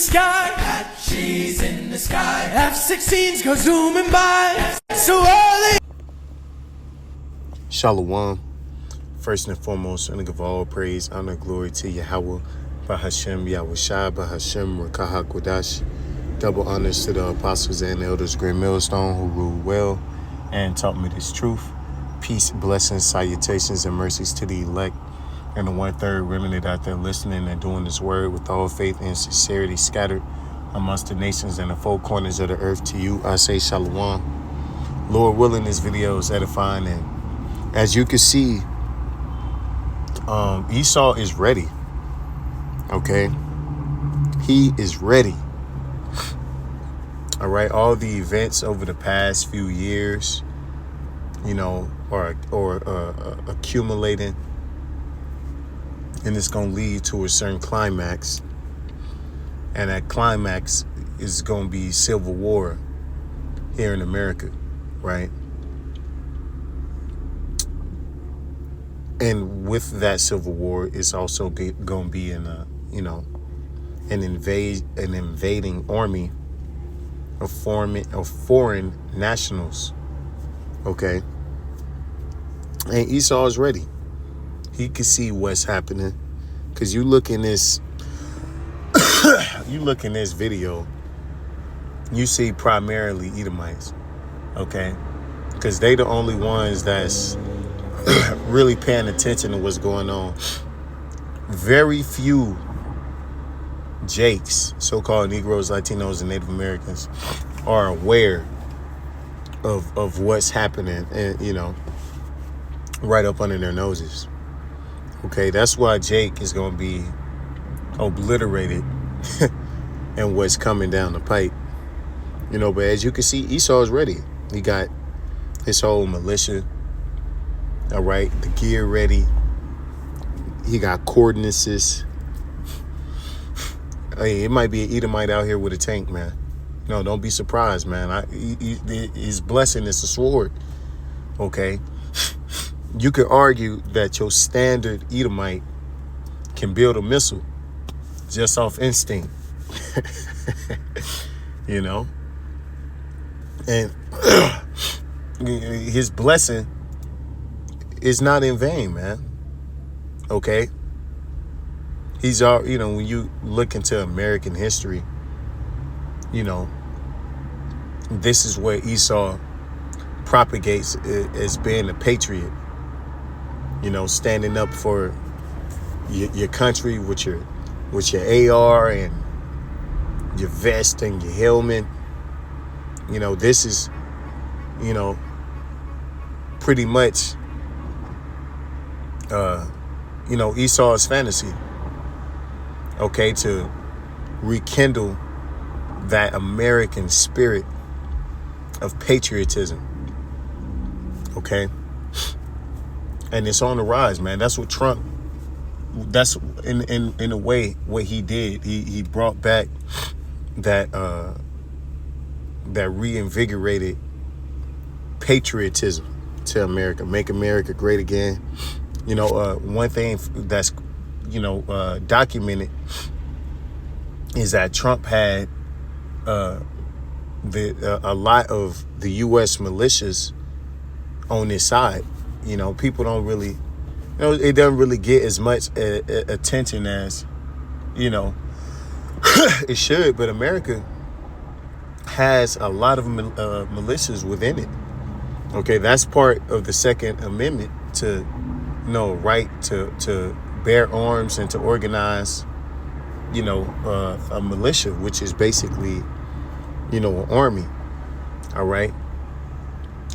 sky. Got cheese in the sky. F-16s go zooming by. So early. Shalom. First and foremost, I give all praise, honor, glory to Yahweh, Bahashem Yahushua, Bahashem Rakaha Kodash. Double honors to the apostles and elders, great millstone, who ruled well and taught me this truth. Peace, blessings, salutations, and mercies to the elect and the 1/3 remnant out there listening and doing this word with all faith and sincerity scattered amongst the nations and the four corners of the earth. To you, I say shalom. Lord willing, this video is edifying, and as you can see, Esau is ready. Okay, he is ready. All right, all the events over the past few years, you know, are accumulating, and it's going to lead to a certain climax, and that climax is going to be civil war here in America, right? And with that civil war, it's also going to be an invading army of foreign nationals. Okay, and Esau is ready. He can see what's happening, because you look in this video, you see primarily Edomites. Okay, because they the only ones that's really paying attention to what's going on. Very few Jakes, so-called Negroes, Latinos, and Native Americans, are aware of what's happening, and right up under their noses. Okay, that's why Jake is going to be obliterated and what's coming down the pipe. But as you can see, Esau is ready. He got his whole militia, all right, the gear ready. He got coordinates. Hey, it might be an Edomite out here with a tank, man. No, don't be surprised, man. His blessing is a sword. Okay, you could argue that your standard Edomite can build a missile just off instinct. And his blessing is not in vain, man. Okay. He's all, when you look into American history, this is where Esau propagates as being a patriot, standing up for your country with your AR and your vest and your helmet. This is, pretty much, Esau's fantasy. Okay, to rekindle that American spirit of patriotism. Okay, and it's on the rise, man. That's what Trump. That's in a way what he did. He brought back that reinvigorated patriotism to America. Make America great again. One thing that's documented is that Trump had a lot of the U.S. militias on his side. People don't really, it doesn't really get as much attention as, it should. But America has a lot of militias within it. Okay, that's part of the Second Amendment to, right to bear arms and to organize, a militia, which is basically, an army. All right.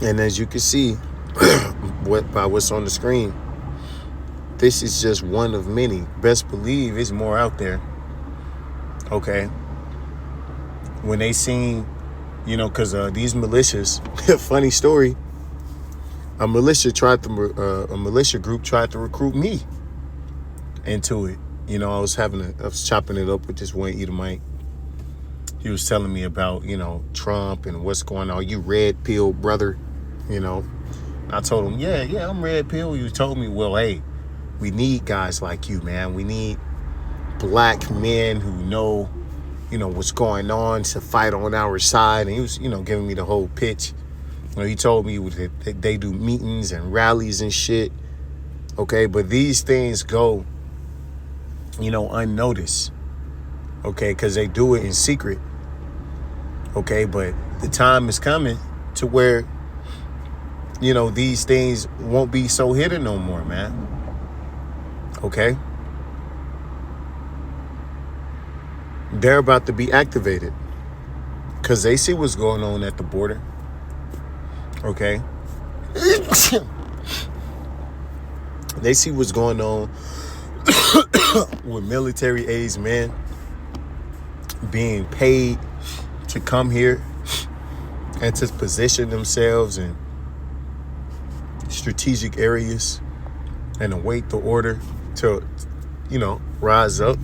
And as you can see, by what's on the screen, this is just one of many. Best believe there's more out there. Okay. When they seen, because these militias, funny story, a militia group tried to recruit me into it. I was chopping it up with this one Edomite. He was telling me about, Trump and what's going on. You red pill brother, I told him, yeah, I'm red pill. You told me, well, hey, we need guys like you, man. We need black men who know, what's going on to fight on our side. And he was, giving me the whole pitch. He told me that they do meetings and rallies and shit. Okay, but these things go, unnoticed. Okay, because they do it in secret. Okay, but the time is coming to where, these things won't be so hidden no more, man. Okay? They're about to be activated because they see what's going on at the border. Okay? They see what's going on with military age men being paid to come here and to position themselves in strategic areas and await the order to, rise up.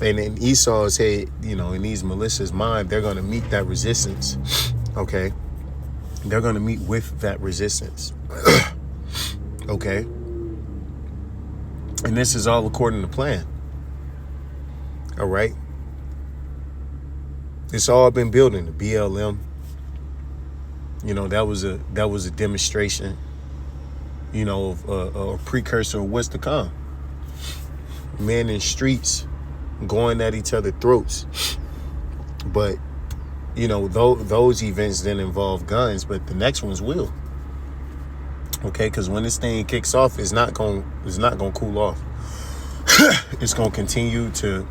And in Esau's head, in these militias' mind, they're going to meet that resistance. Okay? They're going to meet with that resistance. Okay? And this is all according to plan. All right? It's all been building. The BLM, that was a demonstration, of a precursor of what's to come. Men in streets going at each other's throats. But, those events didn't involve guns, but the next ones will. Okay, because when this thing kicks off, it's not going to cool off. It's going to continue to,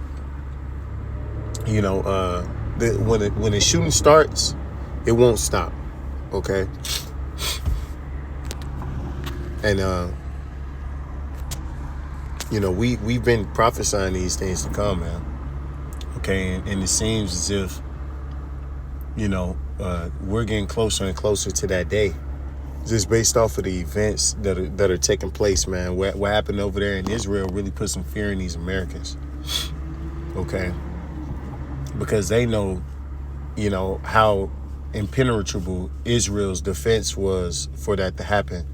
when the shooting starts, it won't stop. Okay, and we've been prophesying these things to come, man. Okay, and it seems as if we're getting closer and closer to that day, just based off of the events that are taking place, man. What happened over there in Israel really put some fear in these Americans. Okay, because they know, how impenetrable Israel's defense was for that to happen.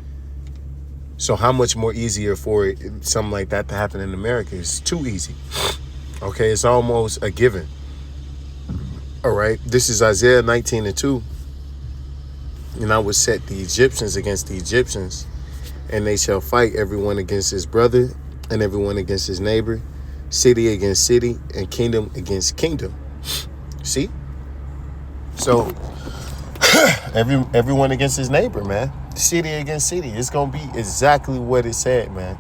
So how much more easier for something like that to happen in America? It's too easy. Okay, it's almost a given. All right, this is Isaiah 19:2. And I will set the Egyptians against the Egyptians, and they shall fight everyone against his brother and everyone against his neighbor, city against city, and kingdom against kingdom. See? So everyone against his neighbor, man. City against city. It's going to be exactly what it said, man.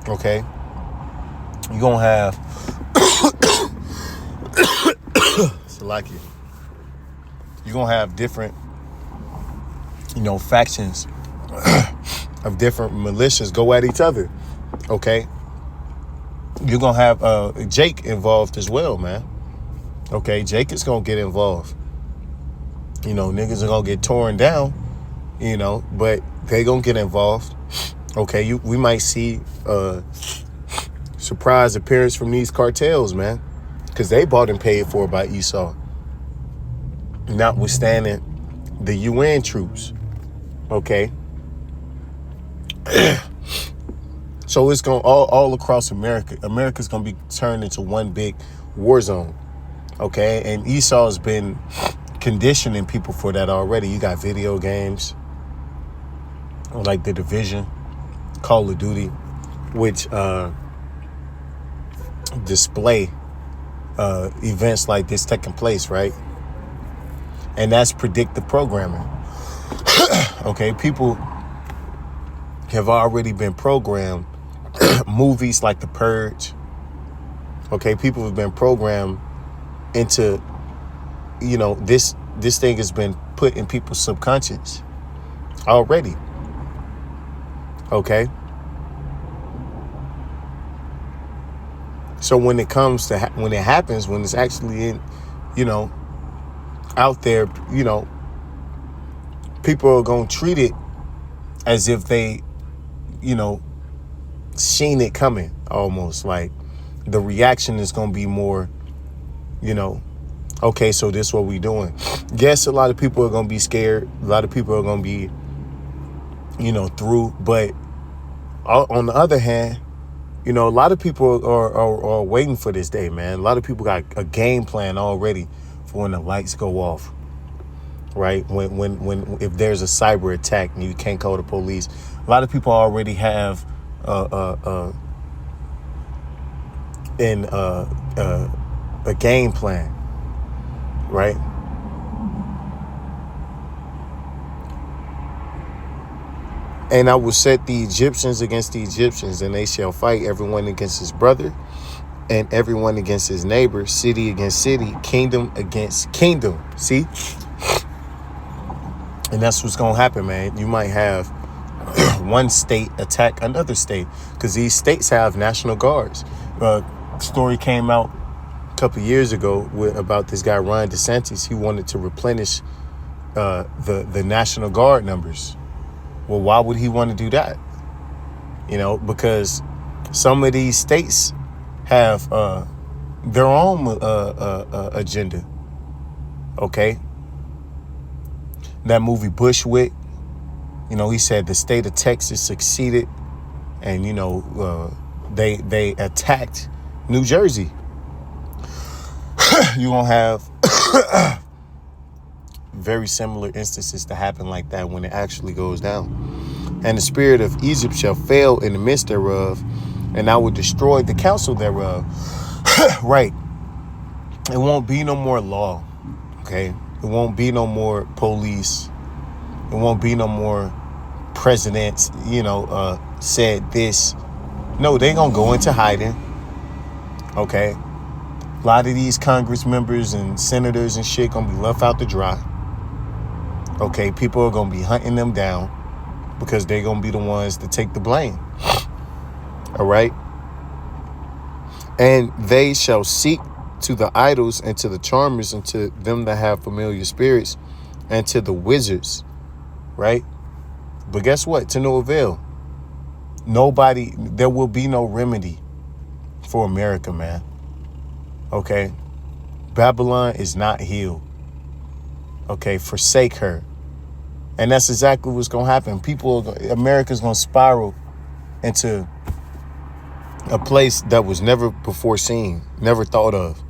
Okay? You're going to have Salakia. You're going to have different, factions of different militias go at each other. Okay? You're going to have Jake involved as well, man. Okay? Jake is going to get involved. Niggas are going to get torn down, but they going to get involved. Okay? We might see a surprise appearance from these cartels, man, because they bought and paid for by Esau. Notwithstanding the UN troops. Okay? So it's going all across America. America's going to be turned into one big war zone. Okay? And Esau's been conditioning people for that already. You got video games like The Division, Call of Duty, which display events like this taking place, right? And that's predictive programming. Okay, people have already been programmed. Movies like The Purge. Okay, people have been programmed into, this thing has been put in people's subconscious already. Okay. So when it comes to, when it happens, when it's actually in, out there, people are going to treat it as if they, seen it coming, almost. Like the reaction is going to be more, okay, so this is what we doing. Yes, a lot of people are going to be scared. A lot of people are going to be, through. But on the other hand, You know, a lot of people are waiting for this day, man. A lot of people got a game plan already for when the lights go off, right? When if there's a cyber attack and you can't call the police, a lot of people already have a game plan, right? And I will set the Egyptians against the Egyptians, and they shall fight, everyone against his brother, and everyone against his neighbor, city against city, kingdom against kingdom. See? And that's what's going to happen, man. You might have one state attack another state, because these states have national guards. Story came out a couple of years ago about this guy, Ron DeSantis. He wanted to replenish the National Guard numbers. Well, why would he want to do that? You know, because some of these states have their own agenda. Okay? That movie Bushwick, you know, he said the state of Texas succeeded, and, you know, they attacked New Jersey. You gonna have very similar instances to happen like that when it actually goes down. And the spirit of Egypt shall fail in the midst thereof, and I will destroy the counsel thereof. Right. It won't be no more law. Okay. It won't be no more police. It won't be no more presidents, you know, said this. No, they gonna go into hiding. Okay. A lot of these Congress members and senators and shit gonna be left out to dry. Okay, people are gonna be hunting them down because they're gonna be the ones to take the blame. All right. And they shall seek to the idols and to the charmers and to them that have familiar spirits and to the wizards. Right. But guess what? To no avail. There will be no remedy for America, man. Okay. Babylon is not healed. Okay. Forsake her. And that's exactly what's going to happen. America's going to spiral into a place that was never before seen, never thought of.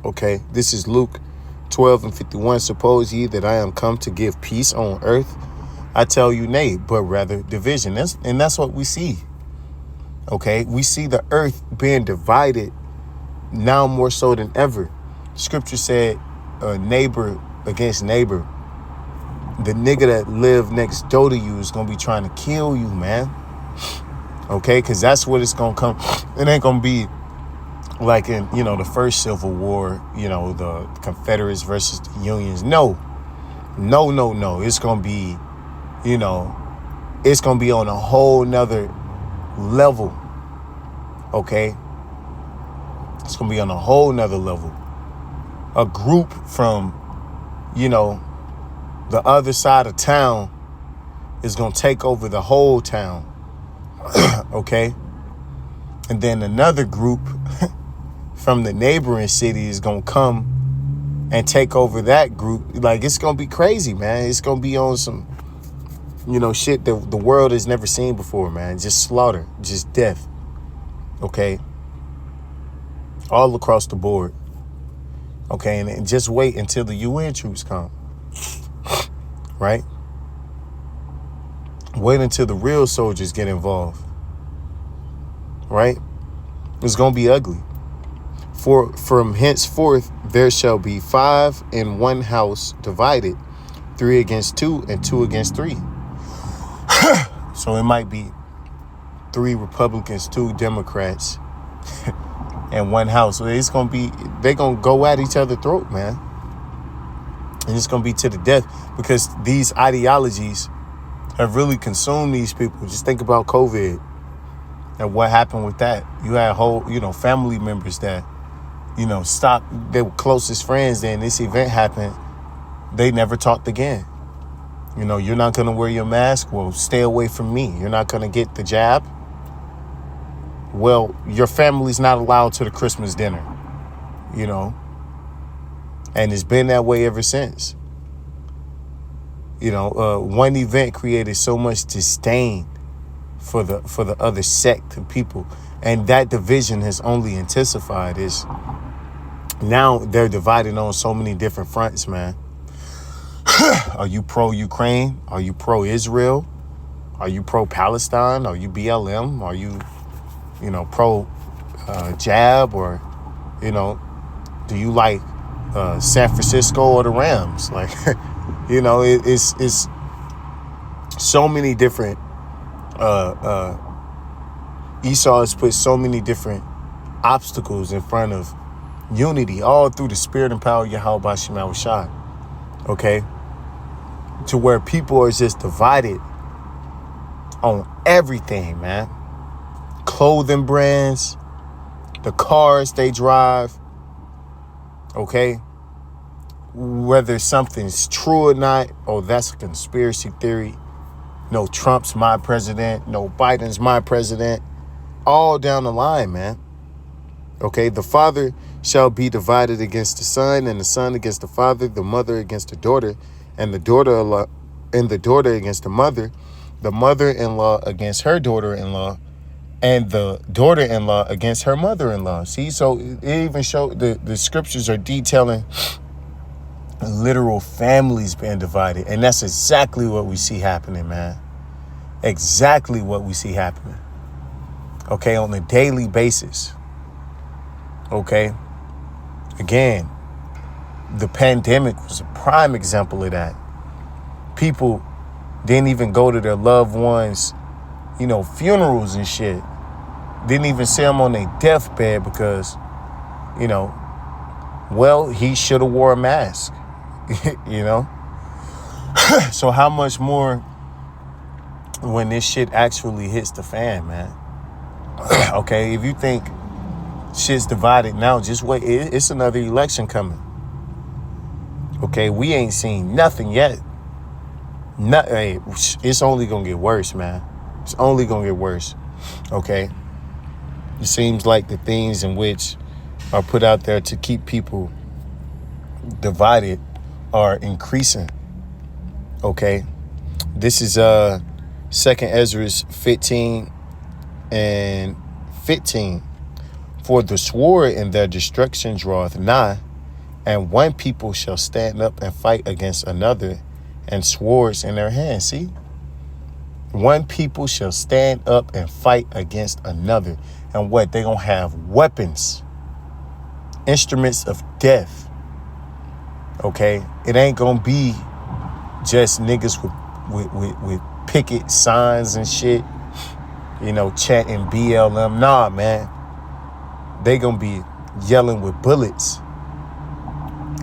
Okay. This is Luke 12:51. Suppose ye that I am come to give peace on earth? I tell you, nay, but rather division. That's what we see. Okay. We see the earth being divided now more so than ever. Scripture said neighbor against neighbor. The nigga that live next door to you is going to be trying to kill you, man. Okay, because that's what it's going to come. It ain't going to be like in, you know, the first Civil War, you know, the Confederates versus the Unions. No. It's going to be, you know, it's going to be on a whole nother level. Okay. It's going to be on a whole nother level. A group from, you know, the other side of town is going to take over the whole town. Okay. And then another group from the neighboring city is going to come and take over that group. Like, it's going to be crazy, man. It's going to be on some, you know, shit that the world has never seen before, man. Just slaughter, just death. Okay. All across the board. Okay. And just wait until the UN troops come. Right? Wait until the real soldiers get involved. Right? It's going to be ugly. For from henceforth there shall be 5 in one house divided, 3 against 2 and 2 against 3. So it might be 3 Republicans, 2 Democrats, and one house. So it's going to be, they're going to go at each other's throat, man. And it's going to be to the death, because these ideologies have really consumed these people. Just think about COVID and what happened with that. You had whole, you know, family members that, you know, stopped. They were closest friends. Then this event happened. They never talked again. You know, you're not going to wear your mask. Well, stay away from me. You're not going to get the jab. Well, your family's not allowed to the Christmas dinner, you know. And it's been that way ever since. You know, one event created so much disdain for the other sect of people. And that division has only intensified. Is now they're divided on so many different fronts, man. Are you pro-Ukraine? Are you pro-Israel? Are you pro-Palestine? Are you BLM? Are you, pro-Jab? Or, do you like San Francisco or the Rams? Like, it's so many different. Esau has put so many different obstacles in front of unity, all through the spirit and power of Yahweh Shema Shai. Okay? To where people are just divided on everything, man. Clothing brands, the cars they drive, okay? Whether something's true or not, oh, that's a conspiracy theory. No, Trump's my president. No, Biden's my president. All down the line, man. Okay, the father shall be divided against the son, and the son against the father, the mother against the daughter, and the daughter-in-law and the daughter against the mother-in-law against her daughter-in-law, and the daughter-in-law against her mother-in-law. See, so it even showed the scriptures are detailing literal families being divided, and that's exactly what we see happening, man. Exactly what we see happening. Okay, on a daily basis. Okay. Again, the pandemic was a prime example of that. People didn't even go to their loved ones, funerals and shit. Didn't even see them on their deathbed because, he should have wore a mask, So how much more when this shit actually hits the fan, man? Okay, if you think shit's divided now, just wait. It's another election coming. Okay, we ain't seen nothing yet. Hey, it's only gonna get worse, man. It's only gonna get worse. Okay, it seems like the things in which are put out there to keep people divided are increasing. Okay, this is 2nd Ezra 15 and 15. For the sword in their destruction draweth nigh, and one people shall stand up and fight against another, and swords in their hands. See? One people shall stand up and fight against another. And what? They gonna have weapons. Instruments of death. Okay? It ain't gonna be just niggas with picket signs and shit, chanting BLM. Nah, man. They gonna be yelling with bullets.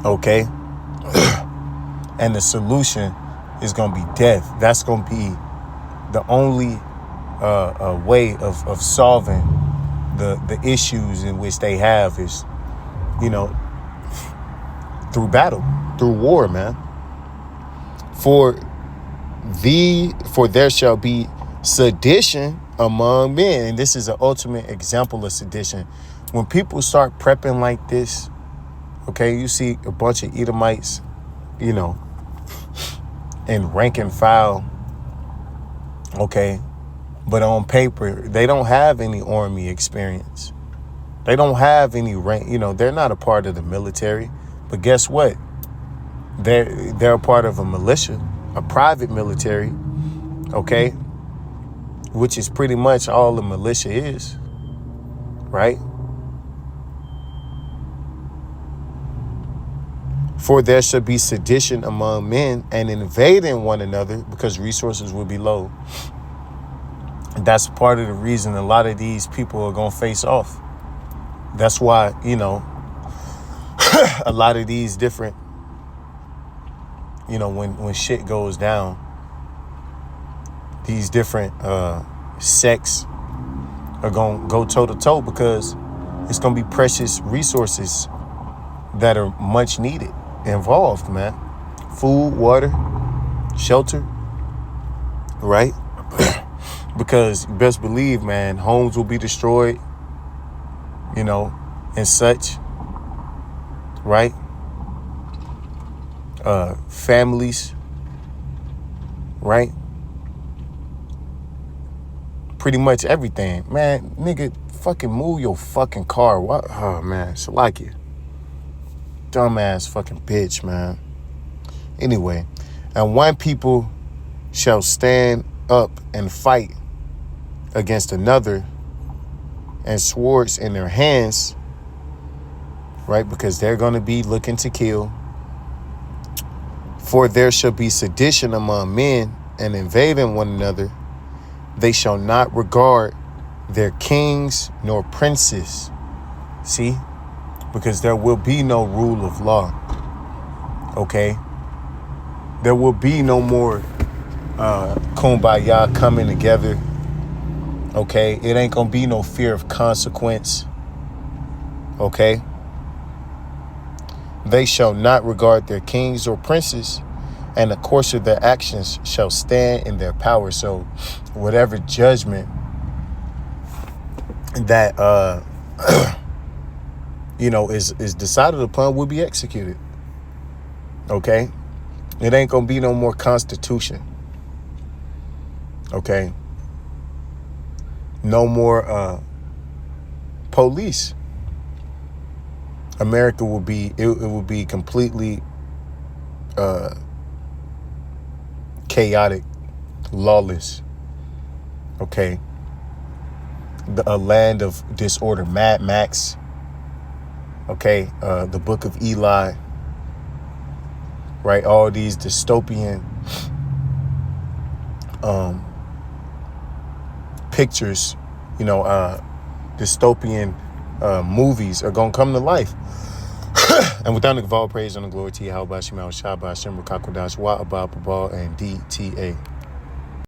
Okay? And the solution is gonna be death. That's gonna be the only way of solving the issues in which they have is, through battle, through war, man. For there shall be sedition among men. And this is an ultimate example of sedition. When people start prepping like this, okay, you see a bunch of Edomites, in rank and file, okay, but on paper, they don't have any army experience. They don't have any rank, they're not a part of the military. But guess what? They're a part of a militia, a private military, okay, which is pretty much all the militia is, right? For there shall be sedition among men and invading one another because resources will be low. And that's part of the reason a lot of these people are going to face off. That's why, a lot of these different, when shit goes down, these different sects are going to go toe to toe because it's going to be precious resources that are much needed. Involved, man. Food, water, shelter, right? Because you best believe, man, homes will be destroyed, and such, right? Families, right? pretty much everything. Man, nigga, fucking move your fucking car. What? Oh, man, Salakia. Dumbass fucking bitch, man. Anyway, and one people shall stand up and fight against another, and swords in their hands, right? Because they're going to be looking to kill. For there shall be sedition among men, and invading one another. They shall not regard their kings nor princes. See? Because there will be no rule of law. Okay? There will be no more kumbaya coming together. Okay? It ain't gonna be no fear of consequence. Okay? They shall not regard their kings or princes, and the course of their actions shall stand in their power. So whatever judgment that is decided upon will be executed. Okay? It ain't gonna be no more constitution. Okay? No more police. America will be, it will be completely chaotic, lawless. Okay? A land of disorder. Mad Max. Okay? The Book of Eli. Right? All these dystopian pictures, dystopian movies are gonna come to life. And without the all praise and the glory to Yahweh Shema Shabbat Shem Rakakodash Wa Abba Babal and DTA.